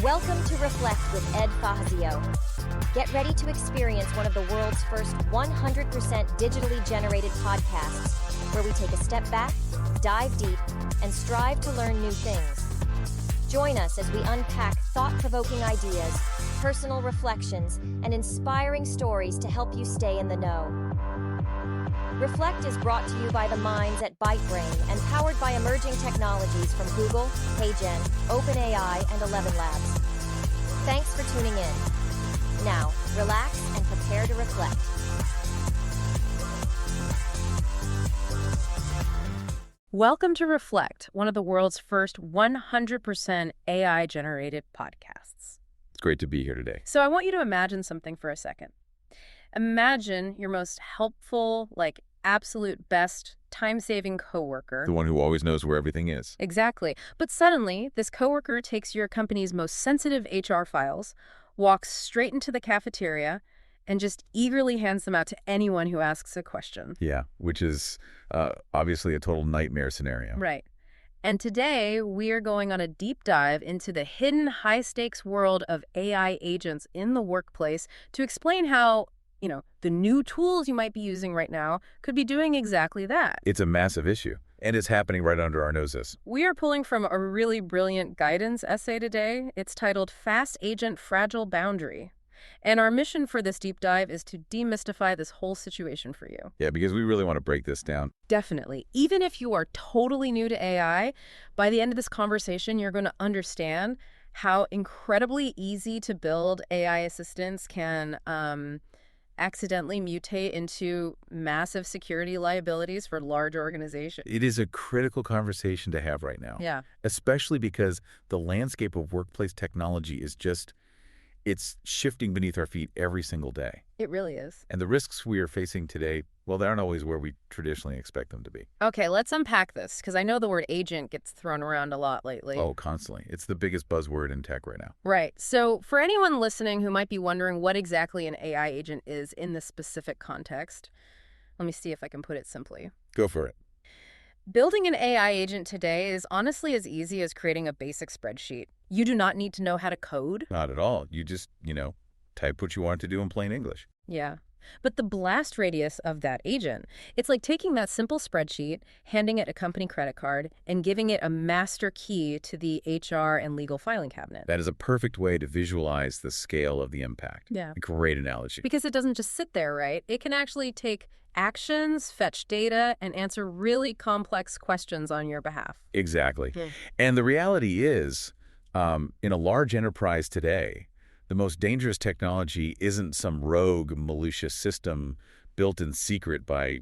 Welcome to Reflect with Ed Fazio. Get ready to experience one of the world's first 100% digitally generated podcasts, where we take a step back, dive deep, and strive to learn new things. Join us as we unpack thought-provoking ideas, personal reflections, and inspiring stories to help you stay in the know. Reflect is brought to you by the minds at ByteBrain and powered by emerging technologies from Google, HeyGen, OpenAI, and 11 Labs. Thanks for tuning in. Now, relax and prepare to reflect. Welcome to Reflect, one of the world's first 100% AI-generated podcasts. It's great to be here today. So I want you to imagine something for a second. Imagine your most helpful, absolute best time-saving coworker. The one who always knows where everything is. Exactly. But suddenly, this coworker takes your company's most sensitive HR files, walks straight into the cafeteria, and just eagerly hands them out to anyone who asks a question. Yeah, which is obviously a total nightmare scenario. Right. And today, we are going on a deep dive into the hidden high-stakes world of AI agents in the workplace to explain how the new tools you might be using right now could be doing exactly that. It's a massive issue, and it's happening right under our noses. We are pulling from a really brilliant guidance essay today. It's titled Fast Agent Fragile Boundary. And our mission for this deep dive is to demystify this whole situation for you. Yeah, because we really want to break this down. Definitely. Even if you are totally new to AI, by the end of this conversation, you're going to understand how incredibly easy to build AI assistants can accidentally mutate into massive security liabilities for large organizations. It is a critical conversation to have right now. Yeah. Especially because the landscape of workplace technology is it's shifting beneath our feet every single day. It really is. And the risks we are facing today, well, they aren't always where we traditionally expect them to be. Okay, let's unpack this, because I know the word agent gets thrown around a lot lately. Oh, constantly. It's the biggest buzzword in tech right now. Right. So for anyone listening who might be wondering what exactly an AI agent is in this specific context, let me see if I can put it simply. Go for it. Building an AI agent today is honestly as easy as creating a basic spreadsheet. You do not need to know how to code. Not at all. You just, type what you want to do in plain English. Yeah. But the blast radius of that agent, it's like taking that simple spreadsheet, handing it a company credit card, and giving it a master key to the HR and legal filing cabinet. That is a perfect way to visualize the scale of the impact. Yeah. Great analogy. Because it doesn't just sit there, right? It can actually take actions, fetch data, and answer really complex questions on your behalf. Exactly. Yeah. And the reality is, in a large enterprise today, the most dangerous technology isn't some rogue, malicious system built in secret by,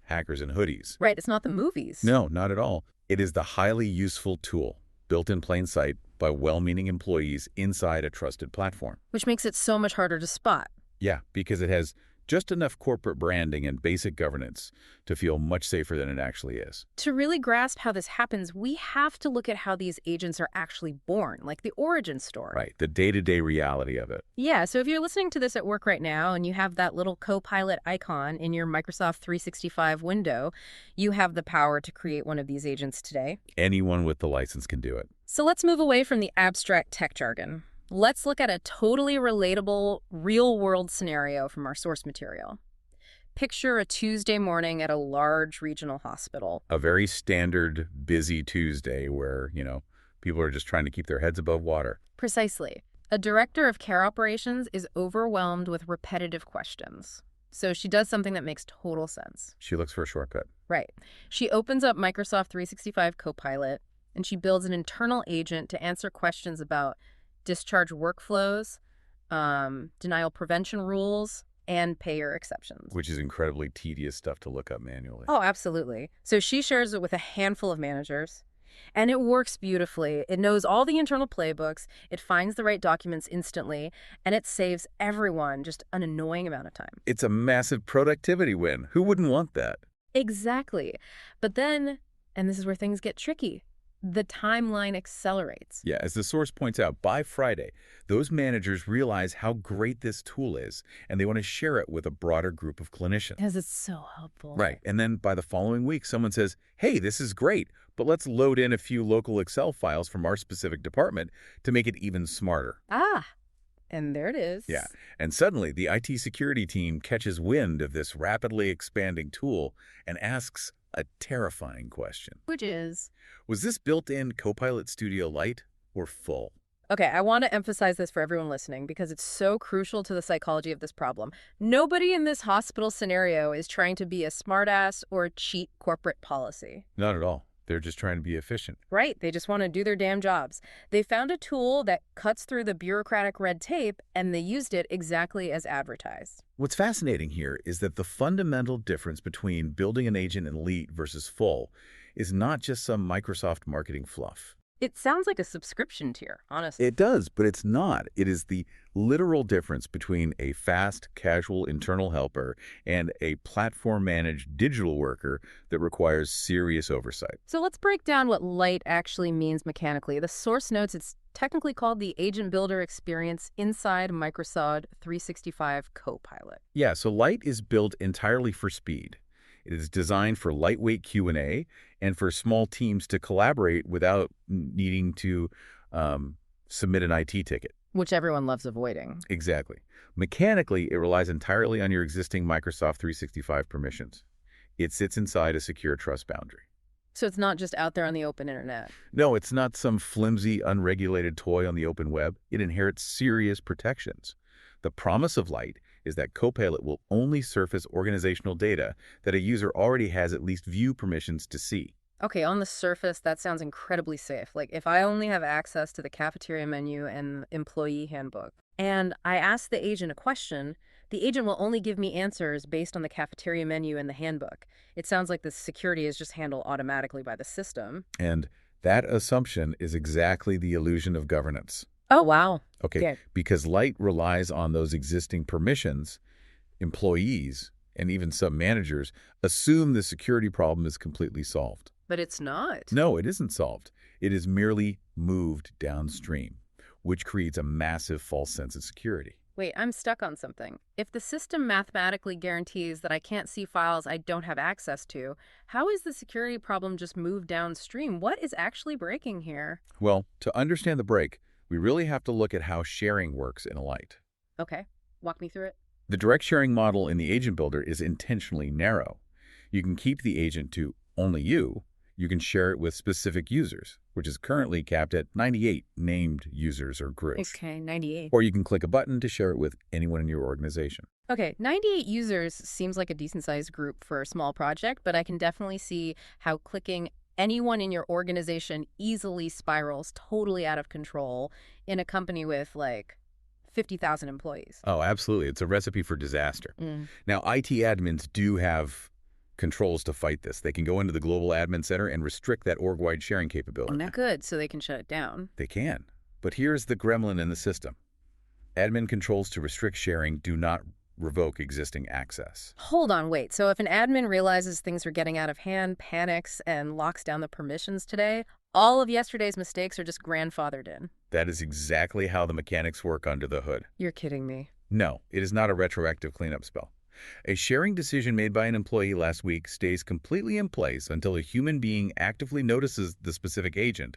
hackers in hoodies. Right. It's not the movies. No, not at all. It is the highly useful tool built in plain sight by well-meaning employees inside a trusted platform. Which makes it so much harder to spot. Yeah, because it has just enough corporate branding and basic governance to feel much safer than it actually is. To really grasp how this happens, we have to look at how these agents are actually born, like the origin story. Right, the day-to-day reality of it. Yeah, so if you're listening to this at work right now and you have that little Copilot icon in your Microsoft 365 window, you have the power to create one of these agents today. Anyone with the license can do it. So let's move away from the abstract tech jargon. Let's look at a totally relatable, real-world scenario from our source material. Picture a Tuesday morning at a large regional hospital. A very standard, busy Tuesday where, people are just trying to keep their heads above water. Precisely. A director of care operations is overwhelmed with repetitive questions. So she does something that makes total sense. She looks for a shortcut. Right. She opens up Microsoft 365 Copilot, and she builds an internal agent to answer questions about discharge workflows, denial prevention rules, and payer exceptions. Which is incredibly tedious stuff to look up manually. Oh, absolutely. So she shares it with a handful of managers, and it works beautifully. It knows all the internal playbooks, it finds the right documents instantly, and it saves everyone just an annoying amount of time. It's a massive productivity win. Who wouldn't want that? Exactly. But then, and this is where things get tricky, the timeline accelerates. Yeah, as the source points out, by Friday, those managers realize how great this tool is, and they want to share it with a broader group of clinicians. Because it's so helpful. Right. And then by the following week, someone says, hey, this is great, but let's load in a few local Excel files from our specific department to make it even smarter. Ah, and there it is. Yeah. And suddenly, the IT security team catches wind of this rapidly expanding tool and asks a terrifying question. Which is? Was this built-in Copilot Studio Lite or full? Okay, I want to emphasize this for everyone listening because it's so crucial to the psychology of this problem. Nobody in this hospital scenario is trying to be a smartass or cheat corporate policy. Not at all. They're just trying to be efficient. Right, they just want to do their damn jobs. They found a tool that cuts through the bureaucratic red tape, and they used it exactly as advertised. What's fascinating here is that the fundamental difference between building an agent in Lite versus full is not just some Microsoft marketing fluff. It sounds like a subscription tier, honestly. It does, but it's not. It is the literal difference between a fast, casual internal helper and a platform-managed digital worker that requires serious oversight. So let's break down what Lite actually means mechanically. The source notes it's technically called the Agent Builder Experience inside Microsoft 365 Copilot. Yeah, so Lite is built entirely for speed. It is designed for lightweight Q&A and for small teams to collaborate without needing to submit an IT ticket. Which everyone loves avoiding. Exactly. Mechanically, it relies entirely on your existing Microsoft 365 permissions. It sits inside a secure trust boundary. So it's not just out there on the open internet. No, it's not some flimsy, unregulated toy on the open web. It inherits serious protections. The promise of Lite is that Copilot will only surface organizational data that a user already has at least view permissions to see. Okay, on the surface, that sounds incredibly safe. Like, if I only have access to the cafeteria menu and employee handbook, and I ask the agent a question, the agent will only give me answers based on the cafeteria menu and the handbook. It sounds like the security is just handled automatically by the system. And that assumption is exactly the illusion of governance. Oh, wow. Okay, because Lite relies on those existing permissions, employees, and even some managers assume the security problem is completely solved. But it's not. No, it isn't solved. It is merely moved downstream, which creates a massive false sense of security. Wait, I'm stuck on something. If the system mathematically guarantees that I can't see files I don't have access to, how is the security problem just moved downstream? What is actually breaking here? Well, to understand the break, we really have to look at how sharing works in a Lite. Okay, walk me through it. The direct sharing model in the Agent Builder is intentionally narrow. You can keep the agent to only you. You can share it with specific users, which is currently capped at 98 named users or groups. Okay, 98. Or you can click a button to share it with anyone in your organization. Okay, 98 users seems like a decent-sized group for a small project, but I can definitely see how clicking anyone in your organization easily spirals totally out of control in a company with, like, 50,000 employees. Oh, absolutely. It's a recipe for disaster. Now, IT admins do have controls to fight this. They can go into the Global Admin Center and restrict that org-wide sharing capability. Not good, so they can shut it down. They can. But here's the gremlin in the system. Admin controls to restrict sharing do not revoke existing access. Hold on, wait. So if an admin realizes things are getting out of hand, panics, and locks down the permissions today, all of yesterday's mistakes are just grandfathered in. That is exactly how the mechanics work under the hood. You're kidding me. No, it is not a retroactive cleanup spell. A sharing decision made by an employee last week stays completely in place until a human being actively notices the specific agent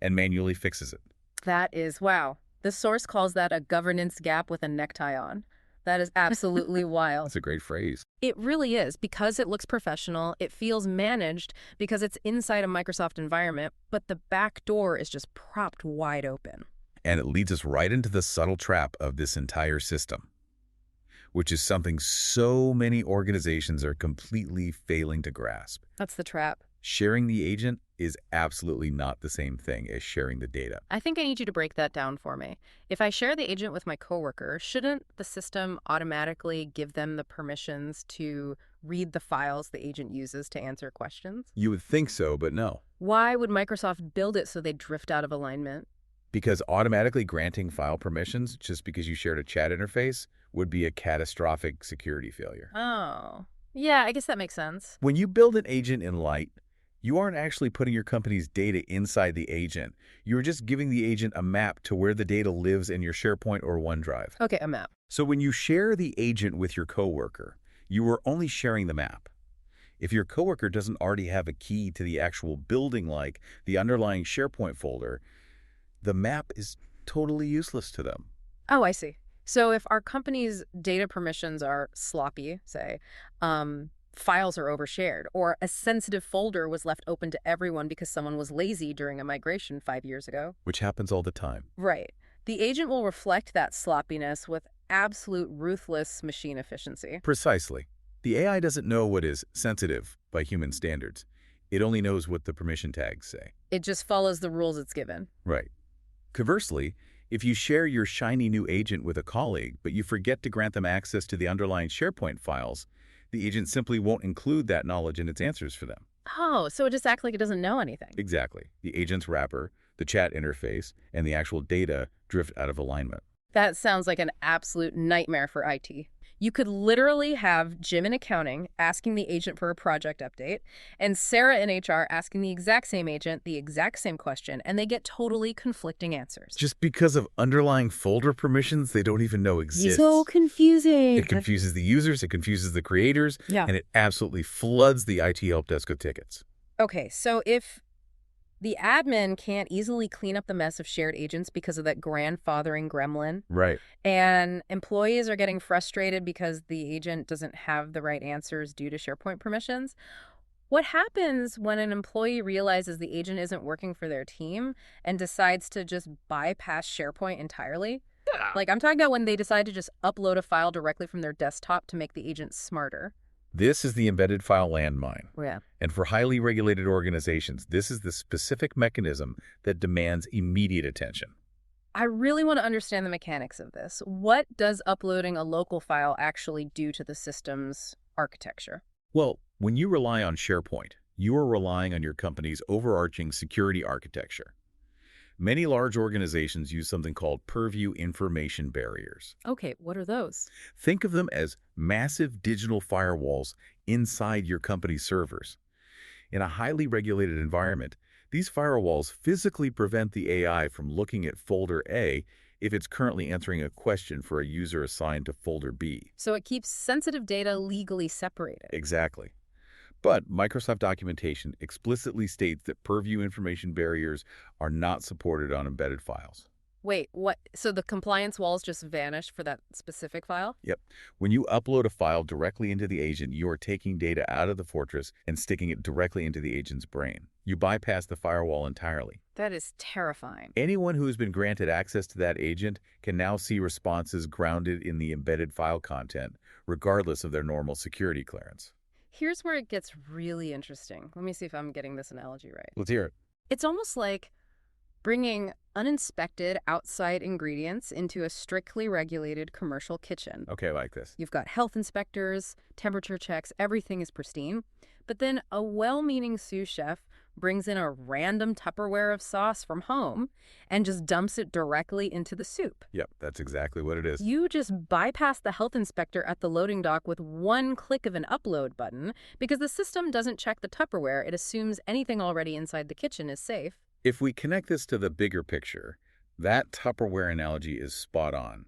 and manually fixes it. That is, wow. The source calls that a governance gap with a necktie on. That is absolutely wild. That's a great phrase. It really is, because it looks professional, it feels managed because it's inside a Microsoft environment, but the back door is just propped wide open. And it leads us right into the subtle trap of this entire system, which is something so many organizations are completely failing to grasp. That's the trap. Sharing the agent is absolutely not the same thing as sharing the data. I think I need you to break that down for me. If I share the agent with my coworker, shouldn't the system automatically give them the permissions to read the files the agent uses to answer questions? You would think so, but no. Why would Microsoft build it so they drift out of alignment? Because automatically granting file permissions just because you shared a chat interface would be a catastrophic security failure. Oh, yeah, I guess that makes sense. When you build an agent in Lite, You aren't actually putting your company's data inside the agent. You're just giving the agent a map to where the data lives in your SharePoint or OneDrive. Okay, a map. So when you share the agent with your coworker, you are only sharing the map. If your coworker doesn't already have a key to the actual building like the underlying SharePoint folder, the map is totally useless to them. Oh, I see. So if our company's data permissions are sloppy, say, files are overshared, or a sensitive folder was left open to everyone because someone was lazy during a migration 5 years ago. Which happens all the time. Right. The agent will reflect that sloppiness with absolute ruthless machine efficiency. Precisely. The AI doesn't know what is sensitive by human standards. It only knows what the permission tags say. It just follows the rules it's given. Right. Conversely, if you share your shiny new agent with a colleague, but you forget to grant them access to the underlying SharePoint files, the agent simply won't include that knowledge in its answers for them. Oh, so it just acts like it doesn't know anything. Exactly. The agent's wrapper, the chat interface, and the actual data drift out of alignment. That sounds like an absolute nightmare for IT. You could literally have Jim in accounting asking the agent for a project update, and Sarah in HR asking the exact same agent the exact same question, and they get totally conflicting answers. Just because of underlying folder permissions they don't even know exist. So confusing. It confuses the users, it confuses the creators, Yeah. and it absolutely floods the IT help desk with tickets. Okay, so if the admin can't easily clean up the mess of shared agents because of that grandfathering gremlin, Right. and employees are getting frustrated because the agent doesn't have the right answers due to SharePoint permissions, what happens when an employee realizes the agent isn't working for their team and decides to just bypass SharePoint entirely? Like, I'm talking about when they decide to just upload a file directly from their desktop to make the agent smarter. This is the embedded file landmine. Yeah. And for highly regulated organizations, this is the specific mechanism that demands immediate attention. I really want to understand the mechanics of this. What does uploading a local file actually do to the system's architecture? Well, when you rely on SharePoint, you are relying on your company's overarching security architecture. Many large organizations use something called purview information barriers. Okay, what are those? Think of them as massive digital firewalls inside your company's servers. In a highly regulated environment, these firewalls physically prevent the AI from looking at folder A if it's currently answering a question for a user assigned to folder B. So it keeps sensitive data legally separated. Exactly. But Microsoft documentation explicitly states that purview information barriers are not supported on embedded files. Wait, what? So the compliance walls just vanished for that specific file? Yep. When you upload a file directly into the agent, you are taking data out of the fortress and sticking it directly into the agent's brain. You bypass the firewall entirely. That is terrifying. Anyone who has been granted access to that agent can now see responses grounded in the embedded file content, regardless of their normal security clearance. Here's where it gets really interesting. Let me see if I'm getting this analogy right. Let's hear it. It's almost like bringing uninspected outside ingredients into a strictly regulated commercial kitchen. Okay, I like this. You've got health inspectors, temperature checks, everything is pristine. But then a well-meaning sous chef brings in a random Tupperware of sauce from home and just dumps it directly into the soup. Yep, that's exactly what it is. You just bypass the health inspector at the loading dock with one click of an upload button because the system doesn't check the Tupperware. It assumes anything already inside the kitchen is safe. If we connect this to the bigger picture, that Tupperware analogy is spot on.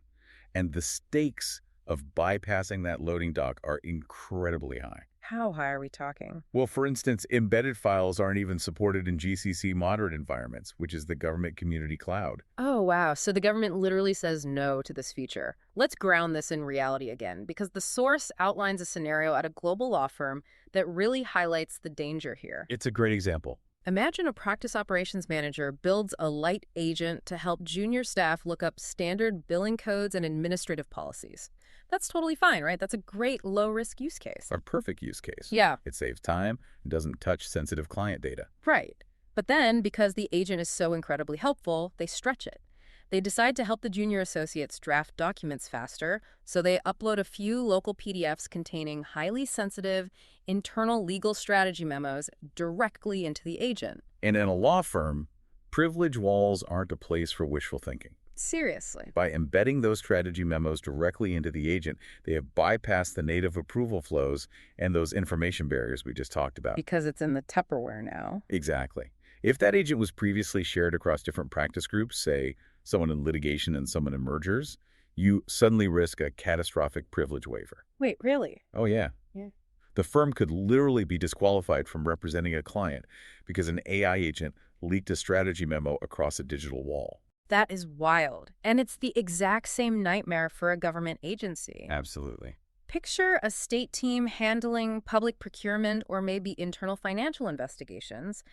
And the stakes of bypassing that loading dock are incredibly high. How high are we talking? Well, for instance, embedded files aren't even supported in GCC moderate environments, which is the government community cloud. Oh, wow. So the government literally says no to this feature. Let's ground this in reality again, because the source outlines a scenario at a global law firm that really highlights the danger here. It's a great example. Imagine a practice operations manager builds a light agent to help junior staff look up standard billing codes and administrative policies. That's totally fine, right? That's a great low-risk use case. A perfect use case. Yeah. It saves time and doesn't touch sensitive client data. Right. But then, because the agent is so incredibly helpful, they stretch it. They decide to help the junior associates draft documents faster, so they upload a few local PDFs containing highly sensitive internal legal strategy memos directly into the agent. And in a law firm, privilege walls aren't a place for wishful thinking. Seriously. By embedding those strategy memos directly into the agent, they have bypassed the native approval flows and those information barriers we just talked about. Because it's in the Tupperware now. Exactly. If that agent was previously shared across different practice groups, say someone in litigation and someone in mergers, you suddenly risk a catastrophic privilege waiver. Wait, really? Oh, yeah. Yeah. The firm could literally be disqualified from representing a client because an AI agent leaked a strategy memo across a digital wall. That is wild. And it's the exact same nightmare for a government agency. Absolutely. Picture a state team handling public procurement or maybe internal financial investigations.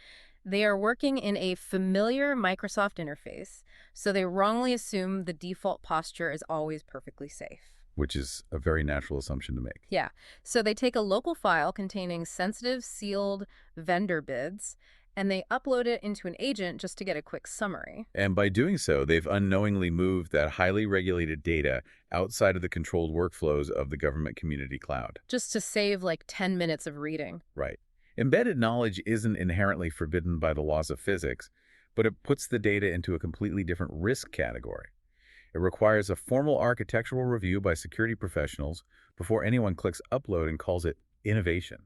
They are working in a familiar Microsoft interface, so they wrongly assume the default posture is always perfectly safe. Which is a very natural assumption to make. Yeah, so they take a local file containing sensitive, sealed vendor bids, and they upload it into an agent just to get a quick summary. And by doing so, they've unknowingly moved that highly regulated data outside of the controlled workflows of the government community cloud. Just to save like 10 minutes of reading. Right. Embedded knowledge isn't inherently forbidden by the laws of physics, but it puts the data into a completely different risk category. It requires a formal architectural review by security professionals before anyone clicks upload and calls it innovation.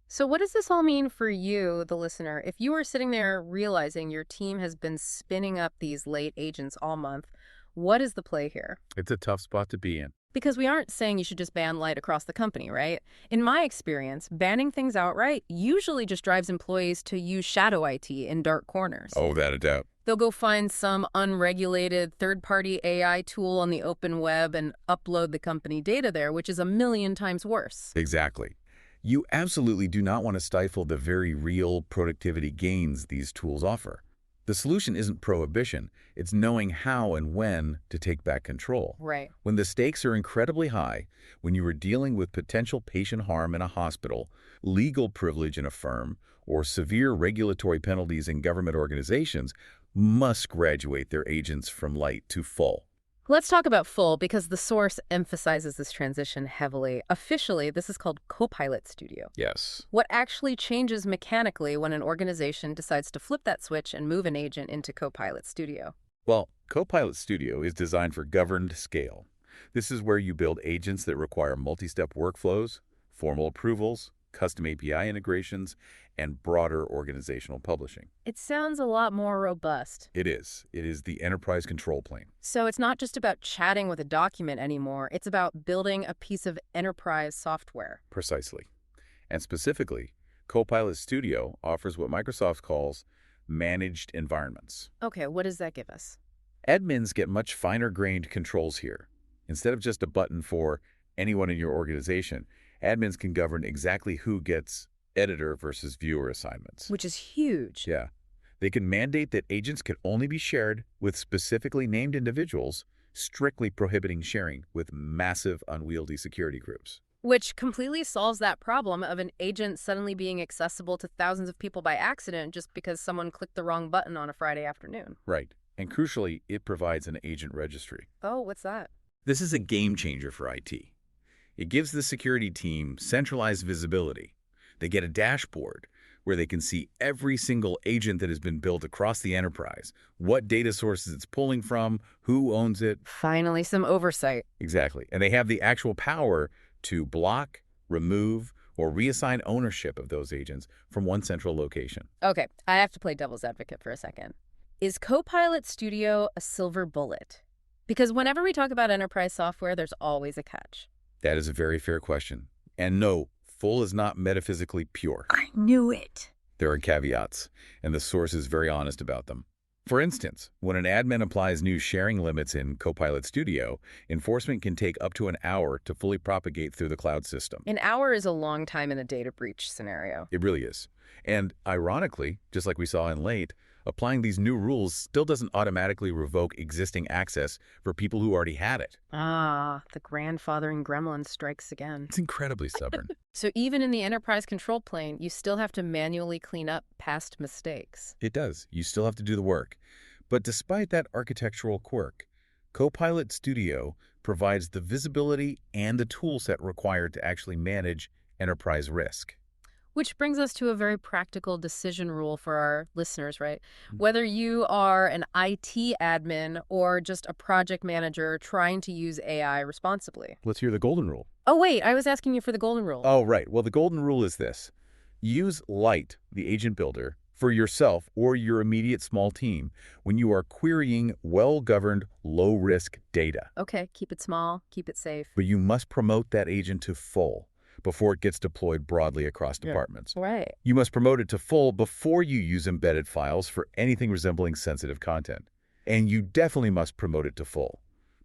So what does this all mean for you, the listener? If you are sitting there realizing your team has been spinning up these late agents all month, what is the play here? It's a tough spot to be in. Because we aren't saying you should just ban light across the company, right? In my experience, banning things outright usually just drives employees to use shadow IT in dark corners. Oh, without a doubt. They'll go find some unregulated third-party AI tool on the open web and upload the company data there, which is a million times worse. Exactly. You absolutely do not want to stifle the very real productivity gains these tools offer. The solution isn't prohibition, it's knowing how and when to take back control. Right. When the stakes are incredibly high, when you are dealing with potential patient harm in a hospital, legal privilege in a firm, or severe regulatory penalties in government organizations, must graduate their agents from light to full. Let's talk about full because the source emphasizes this transition heavily. Officially, this is called Copilot Studio. Yes. What actually changes mechanically when an organization decides to flip that switch and move an agent into Copilot Studio? Well, Copilot Studio is designed for governed scale. This is where you build agents that require multi-step workflows, formal approvals, custom API integrations, and broader organizational publishing. It sounds a lot more robust. It is. It is the enterprise control plane. So it's not just about chatting with a document anymore. It's about building a piece of enterprise software. Precisely. And specifically, Copilot Studio offers what Microsoft calls managed environments. Okay, what does that give us? Admins get much finer-grained controls here. Instead of just a button for anyone in your organization, admins can govern exactly who gets editor versus viewer assignments. Which is huge. Yeah. They can mandate that agents can only be shared with specifically named individuals, strictly prohibiting sharing with massive, unwieldy security groups. Which completely solves that problem of an agent suddenly being accessible to thousands of people by accident just because someone clicked the wrong button on a Friday afternoon. Right. And crucially, it provides an agent registry. Oh, what's that? This is a game changer for IT. It gives the security team centralized visibility. They get a dashboard where they can see every single agent that has been built across the enterprise, what data sources it's pulling from, who owns it. Finally, some oversight. Exactly. And they have the actual power to block, remove, or reassign ownership of those agents from one central location. Okay, I have to play devil's advocate for a second. Is Copilot Studio a silver bullet? Because whenever we talk about enterprise software, there's always a catch. That is a very fair question. And no, full is not metaphysically pure. I knew it. There are caveats, and the source is very honest about them. For instance, when an admin applies new sharing limits in Copilot Studio, enforcement can take up to an hour to fully propagate through the cloud system. An hour is a long time in a data breach scenario. It really is. And ironically, just like we saw in Late, applying these new rules still doesn't automatically revoke existing access for people who already had it. Ah, the grandfathering gremlin strikes again. It's incredibly stubborn. So even in the enterprise control plane, you still have to manually clean up past mistakes. It does. You still have to do the work. But despite that architectural quirk, Copilot Studio provides the visibility and the tool set required to actually manage enterprise risk. Which brings us to a very practical decision rule for our listeners, right? Whether you are an IT admin or just a project manager trying to use AI responsibly. Let's hear the golden rule. Oh, wait, I was asking you for the golden rule. Oh, right. Well, the golden rule is this. Use Lite, the agent builder, for yourself or your immediate small team when you are querying well-governed, low-risk data. Okay, keep it small, keep it safe. But you must promote that agent to full before it gets deployed broadly across departments. Right. You must promote it to full before you use embedded files for anything resembling sensitive content. And you definitely must promote it to full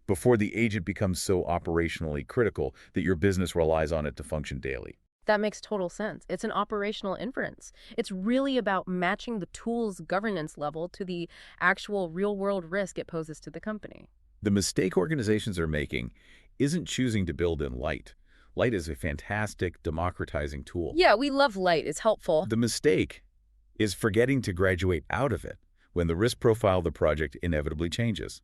before the agent becomes so operationally critical that your business relies on it to function daily. That makes total sense. It's an operational inference. It's really about matching the tool's governance level to the actual real-world risk it poses to the company. The mistake organizations are making isn't choosing to build in Lite. Lite is a fantastic democratizing tool. Yeah, we love Lite. It's helpful. The mistake is forgetting to graduate out of it when the risk profile of the project inevitably changes.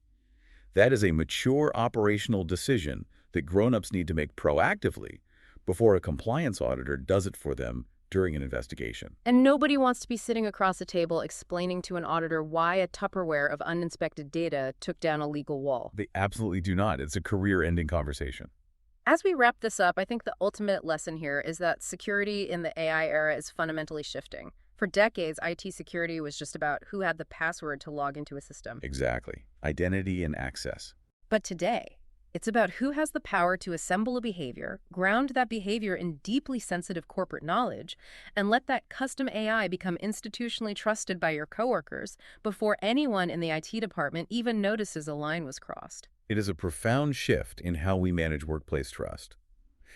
That is a mature operational decision that grown-ups need to make proactively before a compliance auditor does it for them during an investigation. And nobody wants to be sitting across a table explaining to an auditor why a Tupperware of uninspected data took down a legal wall. They absolutely do not. It's a career-ending conversation. As we wrap this up, I think the ultimate lesson here is that security in the AI era is fundamentally shifting. For decades, IT security was just about who had the password to log into a system. Exactly. Identity and access. But today, it's about who has the power to assemble a behavior, ground that behavior in deeply sensitive corporate knowledge, and let that custom AI become institutionally trusted by your coworkers before anyone in the IT department even notices a line was crossed. It is a profound shift in how we manage workplace trust.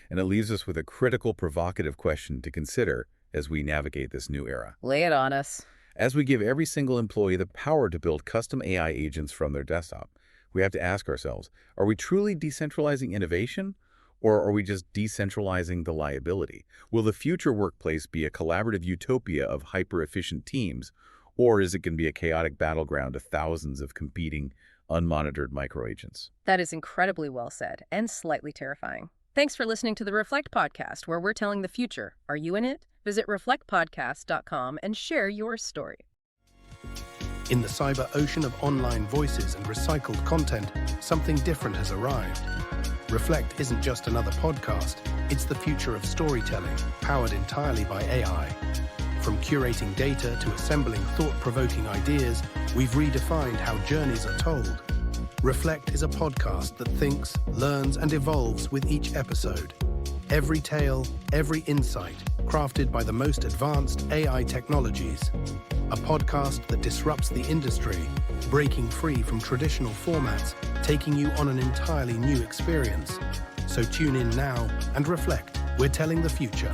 And it leaves us with a critical, provocative question to consider as we navigate this new era. Lay it on us. As we give every single employee the power to build custom AI agents from their desktop, we have to ask ourselves, are we truly decentralizing innovation, or are we just decentralizing the liability? Will the future workplace be a collaborative utopia of hyper-efficient teams, or is it going to be a chaotic battleground of thousands of competing, unmonitored microagents? That is incredibly well said and slightly terrifying. Thanks for listening to the Reflect Podcast, where we're telling the future. Are you in it? Visit reflectpodcast.com and share your story. In the cyber ocean of online voices and recycled content, something different has arrived. Reflect isn't just another podcast, it's the future of storytelling, powered entirely by AI. From curating data to assembling thought-provoking ideas, we've redefined how journeys are told. Reflect is a podcast that thinks, learns, and evolves with each episode. Every tale, every insight, crafted by the most advanced AI technologies. A podcast that disrupts the industry, breaking free from traditional formats, taking you on an entirely new experience. So tune in now and reflect. We're telling the future.